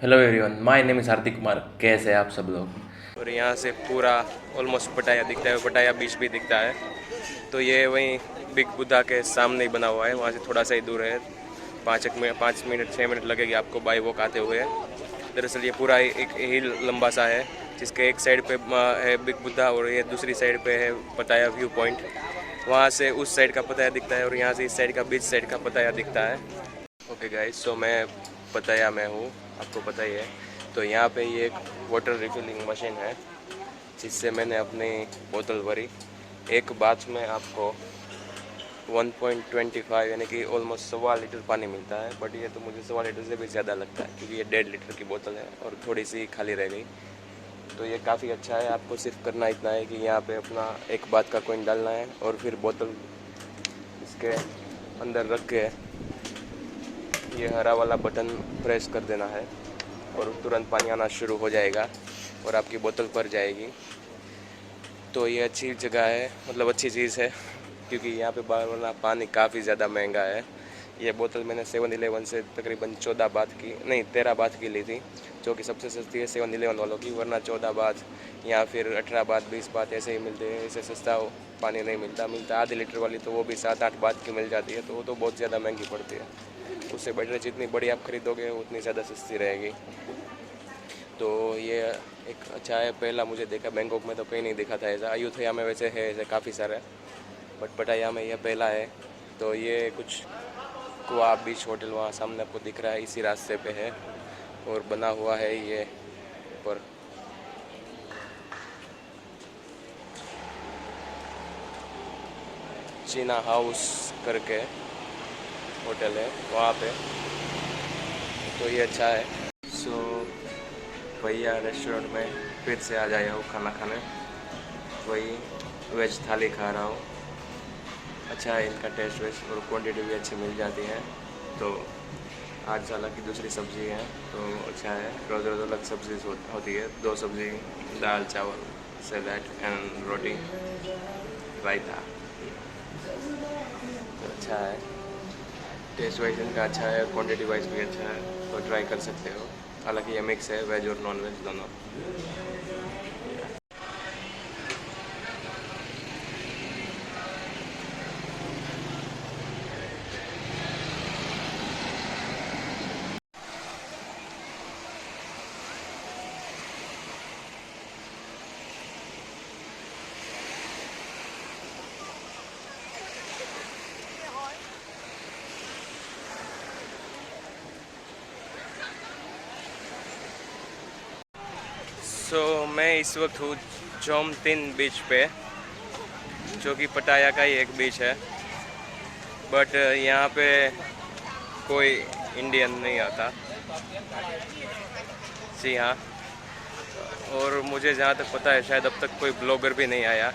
Hello everyone, my name is Hardik Kumar. कैसे हैं आप सब लोग। और यहाँ से पूरा ऑलमोस्ट पटाया दिखता है, पटाया बीच भी दिखता है। तो ये वहीं बिग बुद्धा के सामने ही बना हुआ है, वहाँ से थोड़ा सा ही दूर है। 5 मिनट 6 मिनट लगेगी आपको बाई वॉक आते हुए। दरअसल ये पूरा एक हिल लंबा सा है, जिसके एक साइड पे है बिग बुद्धा और ये दूसरी साइड पे है पटाया व्यू पॉइंट। वहाँ से उस साइड का पटाया दिखता है और यहाँ से इस साइड का बीच साइड का पटाया दिखता है। ओके गाइस, तो मैं पताया में हूँ, आपको पता ही है। तो यहाँ पे ये एक वाटर रिफिलिंग मशीन है, जिससे मैंने अपनी बोतल भरी। एक बाथ में आपको 1.25 यानी कि ऑलमोस्ट 1.25 लीटर पानी मिलता है, बट ये तो मुझे 1.25 लीटर से भी ज़्यादा लगता है, क्योंकि ये 1.5 लीटर की बोतल है और थोड़ी सी खाली रह गई। तो ये काफ़ी अच्छा है। आपको सिर्फ करना इतना है कि यहाँ पे अपना एक बात का कॉइन डालना है और फिर बोतल इसके अंदर रख के ये हरा वाला बटन प्रेस कर देना है और तुरंत पानी आना शुरू हो जाएगा और आपकी बोतल भर जाएगी। तो ये अच्छी जगह है, मतलब अच्छी चीज़ है, क्योंकि यहाँ पे वरना पानी काफ़ी ज़्यादा महंगा है। ये बोतल मैंने 7-Eleven से तकरीबन 14 बात की, नहीं 13 बात की ली थी, जो कि सबसे सस्ती है 7-Eleven वालों की। वरना 14 बात या फिर 18 बात 20 बात ऐसे ही मिलते हैं। इससे सस्ता पानी नहीं मिलता आधे लीटर वाली, तो वो भी 7-8 बात की मिल जाती है, तो वो तो बहुत ज़्यादा महंगी पड़ती है। उससे बेटर जितनी बड़ी आप ख़रीदोगे उतनी ज़्यादा सस्ती रहेगी। तो ये एक अच्छा है। पहला मुझे देखा बैंकॉक में तो कहीं नहीं दिखा था ऐसा। अयुथया में वैसे है ऐसे काफ़ी सारे, बट पटाया में यह पहला है। तो ये कुछ कुआ बीच होटल वहाँ सामने आपको दिख रहा है, इसी रास्ते पे है और बना हुआ है ये ऊपर। चीना हाउस करके होटल है वहाँ पे, तो ये अच्छा है। सो भैया रेस्टोरेंट में फिर से आ जाया हूँ खाना खाने। वही वेज थाली खा रहा हूँ। अच्छा है इनका टेस्ट वेस्ट और क्वांटिटी भी अच्छी मिल जाती है। तो आज हालांकि दूसरी सब्ज़ी है तो अच्छा है। रोज़ रोज़ अलग सब्ज़ी होती है, 2 सब्ज़ी, दाल चावल सैलड एंड रोटी रायता। तो अच्छा है, टेस्ट वाइज इनका अच्छा है, क्वांटिटी वाइज भी अच्छा है, तो ट्राई कर सकते हो। हालांकि ये मिक्स है वेज और नॉन वेज दोनों। मैं इस वक्त हूँ चोमतिन बीच पे, जो कि पटाया का ही एक बीच है, बट यहाँ पे कोई इंडियन नहीं आता। जी हाँ, और मुझे जहाँ तक पता है शायद अब तक कोई ब्लॉगर भी नहीं आया,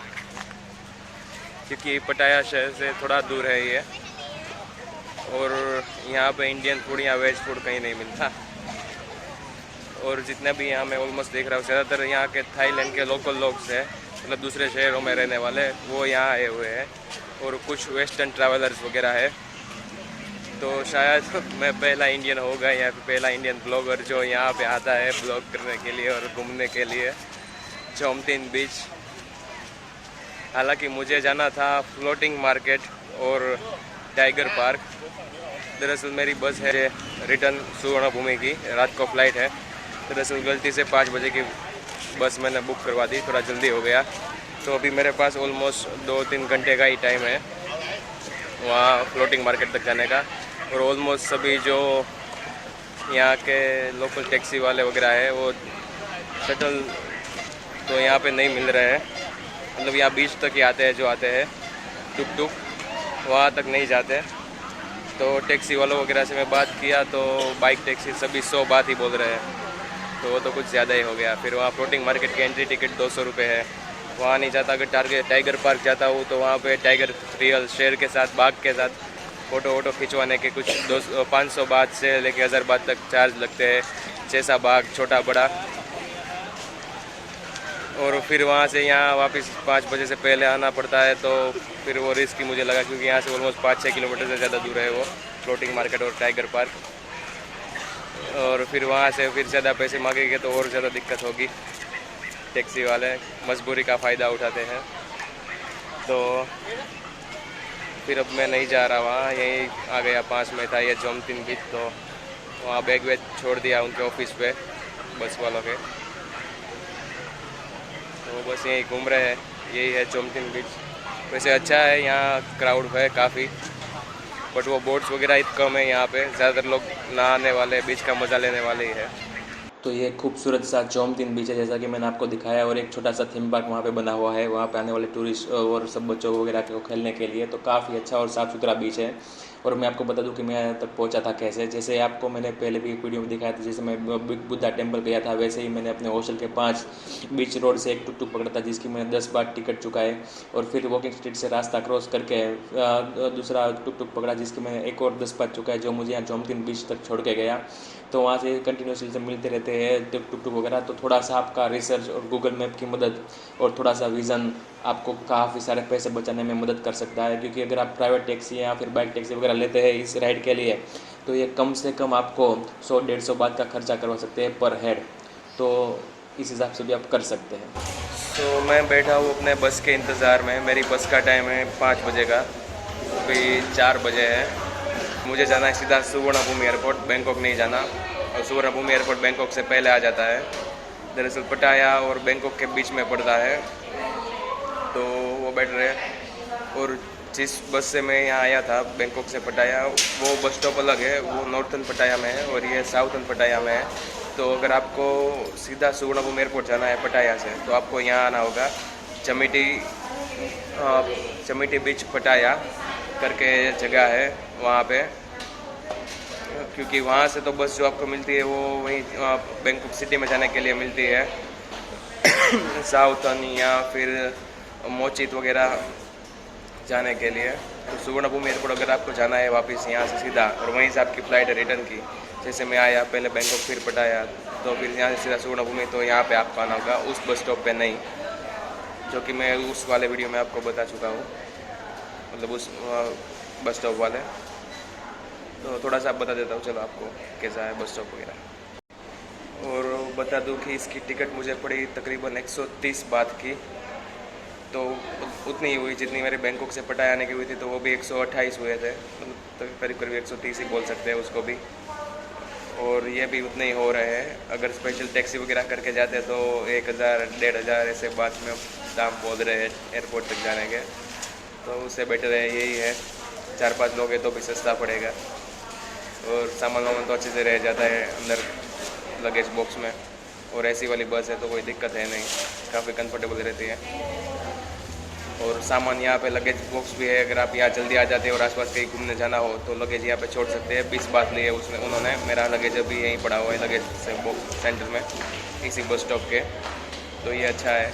क्योंकि पटाया शहर से थोड़ा दूर है ये, और यहाँ पे इंडियन फूड या वेज फूड कहीं नहीं मिलता। और जितने भी यहाँ मैं ऑलमोस्ट देख रहा हूँ, ज़्यादातर यहाँ के थाईलैंड के लोकल लोग हैं, मतलब दूसरे शहरों में रहने वाले, वो यहाँ आए हुए हैं, और कुछ वेस्टर्न ट्रैवलर्स वगैरह है। तो शायद मैं पहला इंडियन होगा या फिर पहला इंडियन ब्लॉगर जो यहाँ पे आता है ब्लॉग करने के लिए और घूमने के लिए चोमतिन बीच। हालांकि मुझे जाना था फ्लोटिंग मार्केट और टाइगर पार्क। दरअसल मेरी बस है रिटर्न सुवर्ण भूमि की, रात को फ्लाइट है। दरअसल गलती से 5 बजे की बस मैंने बुक करवा दी, थोड़ा जल्दी हो गया। तो अभी मेरे पास ऑलमोस्ट 2-3 घंटे का ही टाइम है वहाँ फ्लोटिंग मार्केट तक जाने का। और ऑलमोस्ट सभी जो यहाँ के लोकल टैक्सी वाले वगैरह है, वो शटल तो यहाँ पे नहीं मिल रहे हैं, मतलब यहाँ बीच तक ही आते हैं जो आते हैं, टुक टुक वहाँ तक नहीं जाते। तो टैक्सी वालों वगैरह से मैं बात किया तो बाइक टैक्सी सभी 100 बात ही बोल रहे हैं, तो वो तो कुछ ज़्यादा ही हो गया। फिर वहाँ फ्लोटिंग मार्केट की एंट्री टिकट 200 रुपये है, वहाँ नहीं जाता। अगर टाइगर पार्क जाता हूँ तो वहाँ पे टाइगर रियल शेर के साथ, बाघ के साथ फ़ोटो खिंचवाने के कुछ 500 बात से लेके 1000 बात तक चार्ज लगते हैं, जैसा बाघ छोटा बड़ा। और फिर वहाँ से यहाँ वापस 5 बजे से पहले आना पड़ता है, तो फिर वो रिस्क ही मुझे लगा, क्योंकि यहाँ से ऑलमोस्ट 5-6 किलोमीटर से ज़्यादा दूर है वो फ्लोटिंग मार्केट और टाइगर पार्क। और फिर वहाँ से फिर ज़्यादा पैसे मांगेंगे तो और ज़्यादा दिक्कत होगी। टैक्सी वाले मजबूरी का फ़ायदा उठाते हैं। तो फिर अब मैं नहीं जा रहा वहाँ, यहीं आ गया। 5 में था ये जोमतीन बीच, तो वहाँ बैग वैग छोड़ दिया उनके ऑफिस पे बस वालों के। तो बस यहीं घूम रहे हैं। यही है जोमतीन बीच। वैसे अच्छा है, यहाँ क्राउड है काफ़ी, बट वो बोट्स वगैरह कम है यहाँ पे। ज़्यादातर लोग नहाने वाले, बीच का मज़ा लेने वाले ही है। तो ये खूबसूरत सा जोमतीन बीच है, जैसा कि मैंने आपको दिखाया, और एक छोटा सा थीम पार्क वहाँ पे बना हुआ है, वहाँ पे आने वाले टूरिस्ट और सब बच्चों वगैरह को खेलने के लिए। तो काफ़ी अच्छा और साफ़ सुथरा बीच है। और मैं आपको बता दूं कि मैं यहाँ तक पहुँचा था कैसे। जैसे आपको मैंने पहले भी एक वीडियो में दिखाया था, जैसे मैं बुद्धा टेम्पल गया था, वैसे ही मैंने अपने हॉस्टल के 5 बीच रोड से एक टुक टुक पकड़ा था, जिसकी मैंने 10 बार टिकट चुका है। और फिर वॉकिंग स्ट्रीट से रास्ता क्रॉस करके दूसरा टुक टुक पकड़ा, जिसकी मैंने एक और 10 बार चुका है, जो मुझे यहाँ जोमतीन बीच तक छोड़ के गया। तो वहाँ से कंटिन्यूसली से मिलते रहते हैं टुक टुक वगैरह। तो थोड़ा सा आपका रिसर्च और गूगल मैप की मदद और थोड़ा सा विज़न आपको काफ़ी सारे पैसे बचाने में मदद कर सकता है। क्योंकि अगर आप प्राइवेट टैक्सी या फिर बाइक टैक्सी वगैरह लेते हैं इस राइड के लिए, तो ये कम से कम आपको 100-150 बात का खर्चा करवा सकते हैं पर हेड। तो इस हिसाब से भी आप कर सकते हैं। तो मैं बैठा हूँ अपने बस के इंतज़ार में। मेरी बस का टाइम है 5 बजे का, अभी 4 बजे है। मुझे जाना है सीधा सुवर्णभूमि एयरपोर्ट, बैंकॉक नहीं जाना। और सुवर्णभूमि एयरपोर्ट बैंकॉक से पहले आ जाता है। दरअसल पटाया और बैंकॉक के बीच में पड़ता है। तो वो बैठ रहे। और जिस बस से मैं यहाँ आया था बैंकॉक से पटाया, वो बस स्टॉप अलग है, वो नॉर्थन पटाया में है और ये साउथन पटाया में है। तो अगर आपको सीधा सुवर्णभूमि एयरपोर्ट जाना है पटाया से, तो आपको यहाँ आना होगा। चमीटी बीच पटाया करके जगह है वहाँ पे। क्योंकि वहाँ से तो बस जो आपको मिलती है वो वहीं बैंकॉक सिटी में जाने के लिए मिलती है, साउथन या फिर मोचित वगैरह जाने के लिए। तो सुवर्णभूमि एयरपोर्ट अगर आपको जाना है वापस यहाँ से सीधा, और वहीं से आपकी फ़्लाइट है रिटर्न की। जैसे मैं आया पहले बैंकॉक फिर पटाया, तो फिर यहाँ से सीधा सुवर्णभूमि, तो यहाँ पे आपको आना होगा, उस बस स्टॉप पे नहीं, जो कि मैं उस वाले वीडियो में आपको बता चुका हूँ, मतलब उस बस स्टॉप वाले। तो थोड़ा सा बता देता हूँ चलो आपको कैसा है बस स्टॉप वगैरह। और बता दूँ कि इसकी टिकट मुझे पड़ी तकरीबन 130 बात की। तो उतनी ही हुई जितनी मेरे बैंकॉक से पटाया आने की हुई थी, तो वो भी 128 हुए थे, मतलब करीब करीब 130 ही बोल सकते हैं उसको भी। और ये भी उतने ही हो रहे हैं। अगर स्पेशल टैक्सी वगैरह करके जाते हैं तो 1000-1500 ऐसे बाद में दाम बोल रहे हैं एयरपोर्ट तक जाने के। तो उससे बेटर है यही है, 4-5 लोग हैं तो भी सस्ता पड़ेगा। और सामान वामान तो अच्छे से रह जाता है अंदर लगेज बॉक्स में। और ऐसी वाली बस है तो कोई दिक्कत है नहीं, काफ़ी कंफर्टेबल रहती है। और सामान यहाँ पे लगेज बॉक्स भी है। अगर आप यहाँ जल्दी आ जाते हैं और आसपास कहीं घूमने जाना हो तो लगेज यहाँ पे छोड़ सकते हैं। 20 बात ली है उन्होंने। मेरा लगेज अभी यहीं पड़ा हुआ है लगेज से बॉक्स सेंटर में, इसी बस स्टॉप के। तो ये अच्छा है।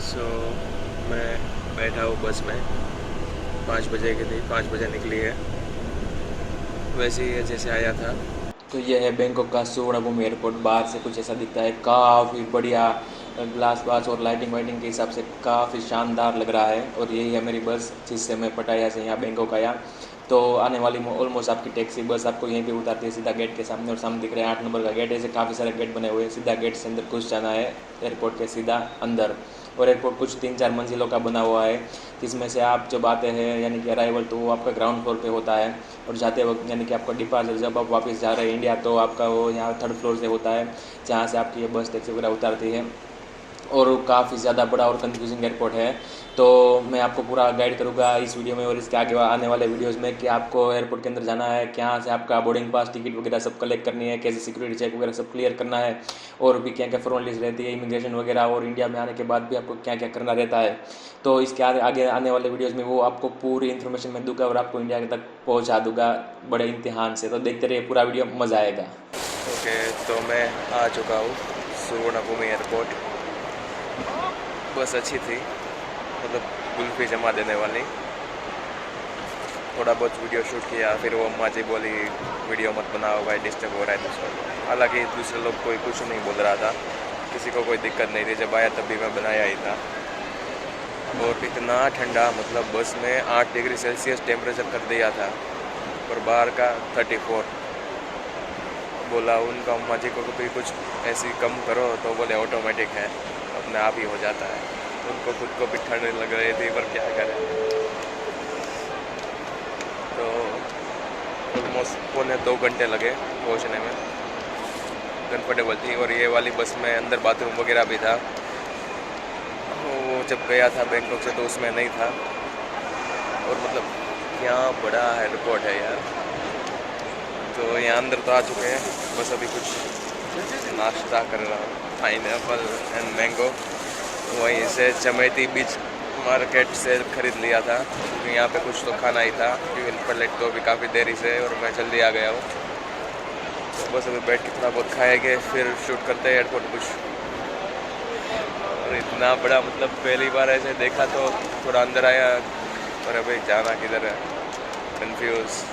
सो मैं बैठा हूँ बस में, 5 बजे की थी, 5 बजे निकली है। वैसे ही है जैसे आया था। तो ये है बैंकॉक का सुवर्णभूमि एयरपोर्ट। बाहर से कुछ ऐसा दिखता है, काफ़ी बढ़िया ग्लास वास और लाइटिंग वाइटिंग के हिसाब से काफ़ी शानदार लग रहा है। और यही है मेरी बस, जिससे मैं पटाया से यहाँ बैंकॉक आया। तो आने वाली ऑलमोस्ट आपकी टैक्सी बस आपको यहीं पे उतारती है सीधा गेट के सामने। और सामने दिख रहे हैं 8 नंबर का गेट। ऐसे काफ़ी सारे गेट बने हुए हैं, सीधा गेट से अंदर घुस जाना है एयरपोर्ट के सीधा अंदर। और एयरपोर्ट कुछ 3-4 मंजिलों का बना हुआ है, जिसमें से आप जब आते हैं यानी कि अराइवल, तो वो आपका ग्राउंड फ्लोर पे होता है। और जाते वक्त यानी कि आपका डिपार्चर, जब आप वापस जा रहे हैं इंडिया, तो आपका वो यहाँ 3rd फ्लोर से होता है, जहाँ से आपकी ये बस टैक्सी वगैरह उतारती है। और काफ़ी ज़्यादा बड़ा और कंफ्यूजिंग एयरपोर्ट है। तो मैं आपको पूरा गाइड करूँगा इस वीडियो में और इसके आगे आने वाले वीडियोस में कि आपको एयरपोर्ट के अंदर जाना है, कहाँ से आपका बोर्डिंग पास, टिकट वगैरह सब कलेक्ट करनी है, कैसे सिक्योरिटी चेक वगैरह सब क्लियर करना है, और भी क्या क्या फॉर्मेलिटीज़ रहती है इमिग्रेशन वगैरह, और इंडिया में आने के बाद भी आपको क्या क्या करना रहता है। तो इसके आगे आने वाले वीडियोज़ में वो आपको पूरी इन्फॉर्मेशन मैं दूंगा और आपको इंडिया तक पहुँचा दूंगा बड़े इम्तिहान से। तो देखते रहिए पूरा वीडियो, मज़ा आएगा। ओके, तो मैं आ चुका हूँ सुवर्णभूमि एयरपोर्ट। बस अच्छी थी, मतलब कुल्फी जमा देने वाली। थोड़ा बहुत वीडियो शूट किया, फिर वो अम्मा जी बोली वीडियो मत बनाओ भाई, डिस्टर्ब हो रहा है दूसरा। हालांकि दूसरे लोग कोई कुछ नहीं बोल रहा था, किसी को कोई दिक्कत नहीं थी। जब आया तब भी मैं बनाया ही था। और इतना ठंडा, मतलब बस में 8 डिग्री सेल्सियस टेम्परेचर कर दिया था। और बाहर का 34। बोला उनका अम्मा जी को भी कुछ ऐसी कम करो, तो बोले ऑटोमेटिक है, अपने आप ही हो जाता है। उनको खुद को भी ठंड लग रही थी, पर क्या करें। तो ऑलमोस्ट 1.25 घंटे लगे पहुंचने में। कंफर्टेबल थी, और ये वाली बस में अंदर बाथरूम वगैरह भी था। वो जब गया था बैंकॉक से तो उसमें नहीं था। और मतलब यहाँ बड़ा एयरपोर्ट है यार। तो यहाँ अंदर तो आ चुके हैं, बस अभी कुछ नाश्ता कर रहा हूँ, पाइनएप्पल एंड मैंगो। वहीं से चमेटी बीच मार्केट से ख़रीद लिया था, क्योंकि यहाँ पे कुछ तो खाना ही था, क्योंकि फ्लाइट तो अभी काफ़ी देरी से, और मैं जल्दी आ गया हूँ। तो बस अभी बैठ के थोड़ा बहुत खाएंगे, फिर शूट करते हैं एयरपोर्ट कुछ। और इतना बड़ा मतलब पहली बार ऐसे देखा तो थोड़ा अंदर आया, और अभी जाना किधर है, कंफ्यूज।